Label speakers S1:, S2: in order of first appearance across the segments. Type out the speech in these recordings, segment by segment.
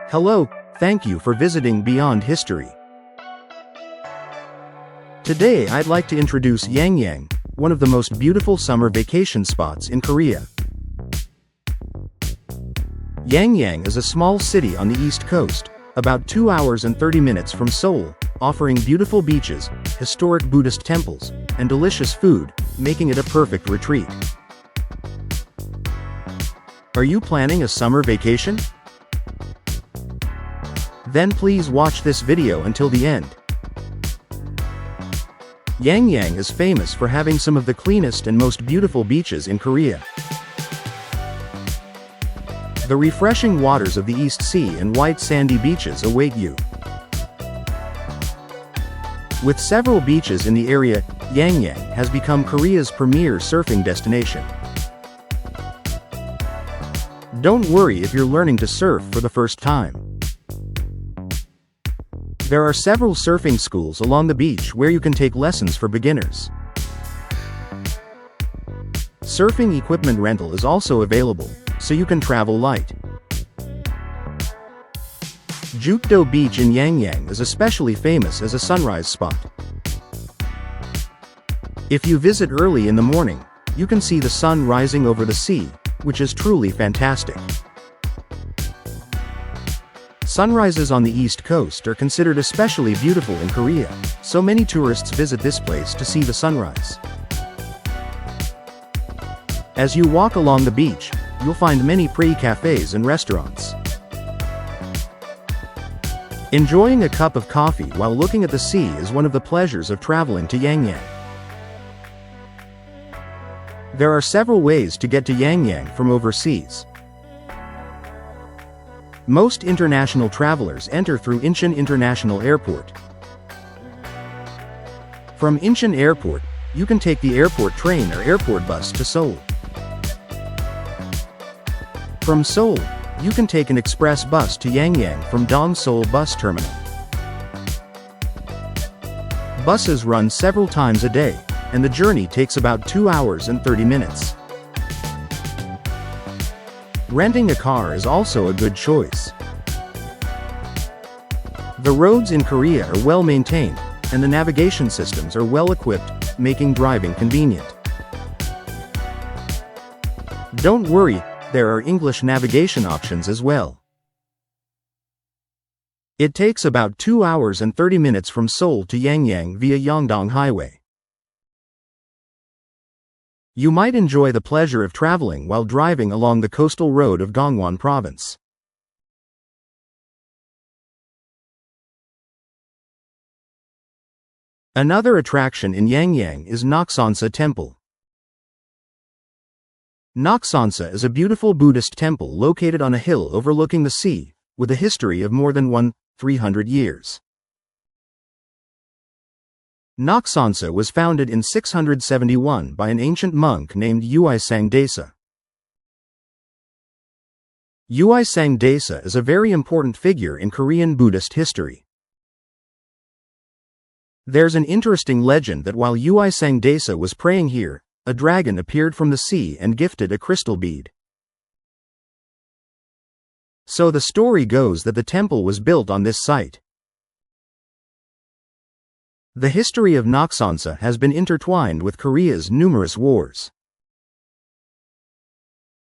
S1: Hello, thank you for visiting Beyond History. Today I'd like to introduce Yangyang, one of the most beautiful summer vacation spots in Korea. Yangyang is a small city on the east coast, about 2 hours and 30 minutes from Seoul, offering beautiful beaches, historic Buddhist temples, and delicious food, making it a perfect retreat. Are you planning a summer vacation? Then please watch this video until the end. Yangyang is famous for having some of the cleanest and most beautiful beaches in Korea. The refreshing waters of the East Sea and white sandy beaches await you. With several beaches in the area, Yangyang has become Korea's premier surfing destination. Don't worry if you're learning to surf for the first time. There are several surfing schools along the beach where you can take lessons for beginners. Surfing equipment rental is also available, so you can travel light. Jukdo Beach in Yangyang is especially famous as a sunrise spot. If you visit early in the morning, you can see the sun rising over the sea, which is truly fantastic. Sunrises on the East Coast are considered especially beautiful in Korea, so many tourists visit this place to see the sunrise. As you walk along the beach, you'll find many pretty cafes and restaurants. Enjoying a cup of coffee while looking at the sea is one of the pleasures of traveling to Yangyang. There are several ways to get to Yangyang from overseas. Most international travelers enter through Incheon International Airport. From Incheon Airport, you can take the airport train or airport bus to Seoul. From Seoul, you can take an express bus to Yangyang from Dong Seoul Bus Terminal. Buses run several times a day, and the journey takes about 2 hours and 30 minutes. Renting a car is also a good choice. The roads in Korea are well maintained, and the navigation systems are well equipped, making driving convenient. Don't worry, there are English navigation options as well. It takes about 2 hours and 30 minutes from Seoul to Yangyang via Yeongdong Highway. You might enjoy the pleasure of traveling while driving along the coastal road of Gangwon province. Another attraction in Yangyang is Naksansa Temple. Naksansa is a beautiful Buddhist temple located on a hill overlooking the sea, with a history of more than 300 years. Naksansa was founded in 671 by an ancient monk named Uisang Desa. Uisang Desa is a very important figure in Korean Buddhist history. There's an interesting legend that while Uisang Desa was praying here, a dragon appeared from the sea and gifted a crystal bead. So the story goes that the temple was built on this site. The history of Naksansa has been intertwined with Korea's numerous wars.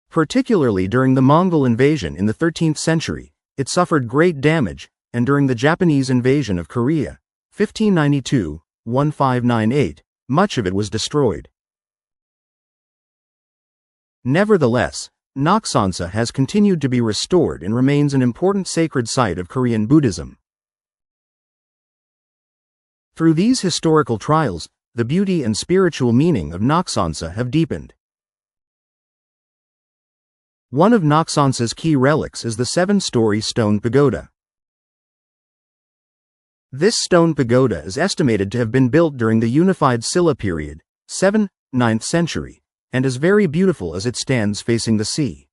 S1: Particularly during the Mongol invasion in the 13th century, it suffered great damage, and during the Japanese invasion of Korea, 1592-1598, much of it was destroyed. Nevertheless, Naksansa has continued to be restored and remains an important sacred site of Korean Buddhism. Through these historical trials, the beauty and spiritual meaning of Naksansa have deepened. One of Naksansa's key relics is the 7-story stone pagoda. This stone pagoda is estimated to have been built during the Unified Silla period, 7th-9th century, and is very beautiful as it stands facing the sea.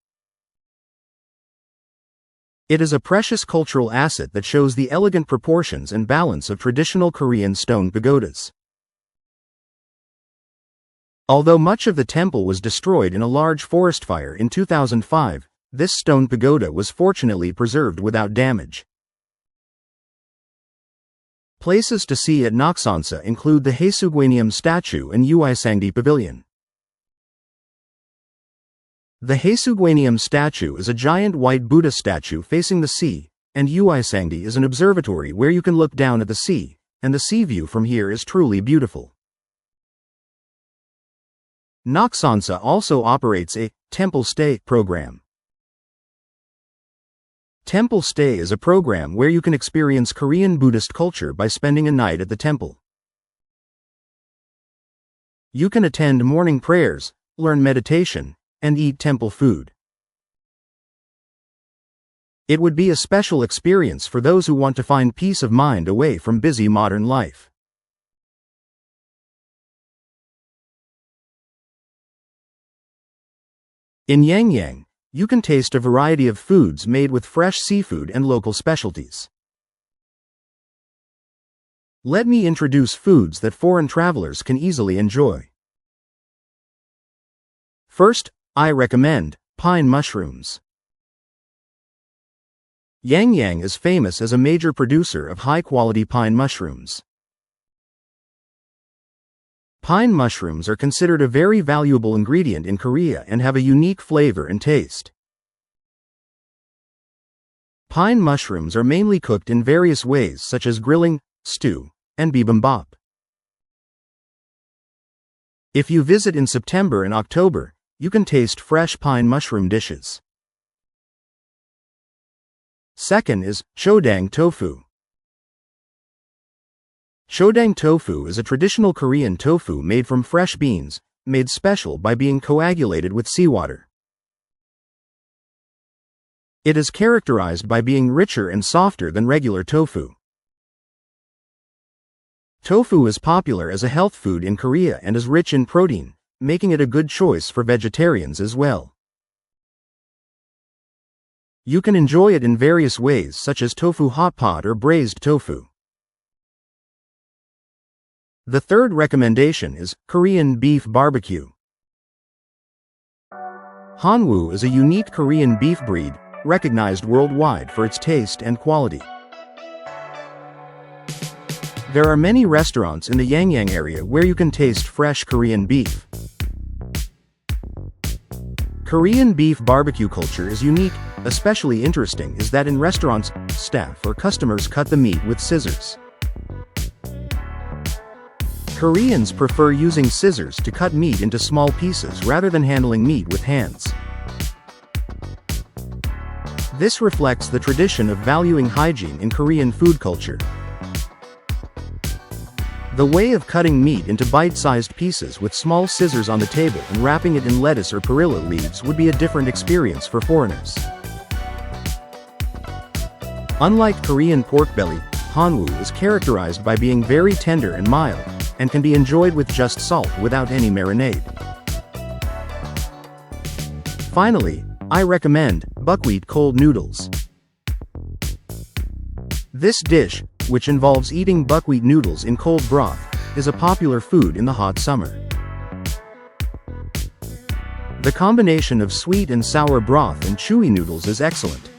S1: It is a precious cultural asset that shows the elegant proportions and balance of traditional Korean stone pagodas. Although much of the temple was destroyed in a large forest fire in 2005, This stone pagoda was fortunately preserved without damage. Places to see at Naksansa include the Haesugwanium statue and Uisangdi Pavilion. The Haesugwanium statue is a giant white Buddha statue facing the sea, and Uisangdi is an observatory where you can look down at the sea, and the sea view from here is truly beautiful. Naksansa also operates a temple stay program. Temple stay is a program where you can experience Korean Buddhist culture by spending a night at the temple. You can attend morning prayers, learn meditation, and eat temple food. It would be a special experience for those who want to find peace of mind away from busy modern life. In Yangyang, you can taste a variety of foods made with fresh seafood and local specialties. Let me introduce foods that foreign travelers can easily enjoy. First, I recommend pine mushrooms. Yangyang is famous as a major producer of high-quality pine mushrooms. Pine mushrooms are considered a very valuable ingredient in Korea and have a unique flavor and taste. Pine mushrooms are mainly cooked in various ways such as grilling, stew, and bibimbap. If you visit in September and October, you can taste fresh pine mushroom dishes. Second is Chodang tofu. Chodang tofu is a traditional Korean tofu made from fresh beans, made special by being coagulated with seawater. It is characterized by being richer and softer than regular tofu. Tofu is popular as a health food in Korea and is rich in protein, making it a good choice for vegetarians as well. You can enjoy it in various ways such as tofu hot pot or braised tofu. The third recommendation is Korean beef barbecue. Hanwoo is a unique Korean beef breed, recognized worldwide for its taste and quality. There are many restaurants in the Yangyang area where you can taste fresh Korean beef. Korean beef barbecue culture is unique. Especially interesting is that in restaurants, staff or customers cut the meat with scissors. Koreans prefer using scissors to cut meat into small pieces rather than handling meat with hands. This reflects the tradition of valuing hygiene in Korean food culture. The way of cutting meat into bite-sized pieces with small scissors on the table and wrapping it in lettuce or perilla leaves would be a different experience for foreigners. Unlike Korean pork belly, Hanwoo is characterized by being very tender and mild, and can be enjoyed with just salt without any marinade. Finally, I recommend buckwheat cold noodles. This dish, which involves eating buckwheat noodles in cold broth, is a popular food in the hot summer. The combination of sweet and sour broth and chewy noodles is excellent.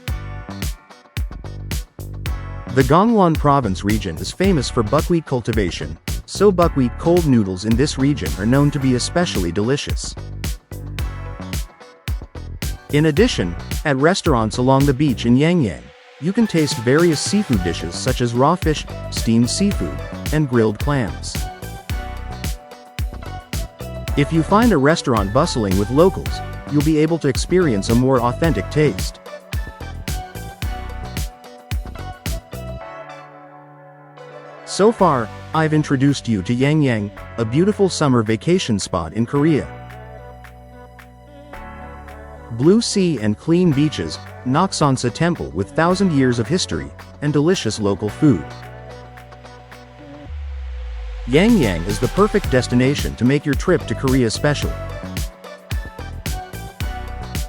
S1: The Gangwon province region is famous for buckwheat cultivation, so buckwheat cold noodles in this region are known to be especially delicious. In addition, at restaurants along the beach in Yangyang, you can taste various seafood dishes such as raw fish, steamed seafood, and grilled clams. If you find a restaurant bustling with locals, you'll be able to experience a more authentic taste. So far, I've introduced you to Yangyang, a beautiful summer vacation spot in Korea. Blue sea and clean beaches, Naksansa Temple with 1,000 years of history, and delicious local food. Yangyang is the perfect destination to make your trip to Korea special.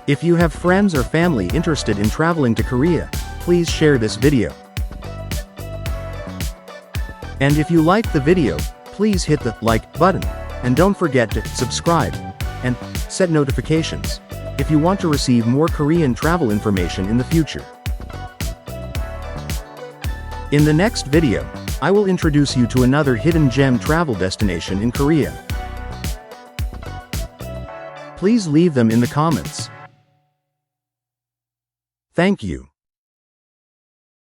S1: If you have friends or family interested in traveling to Korea, please share this video. And if you liked the video, please hit the like button, and don't forget to subscribe and set notifications. if you want to receive more Korean travel information in the future. In the next video, I will introduce you to another hidden gem travel destination in Korea. Please leave them in the comments. Thank you.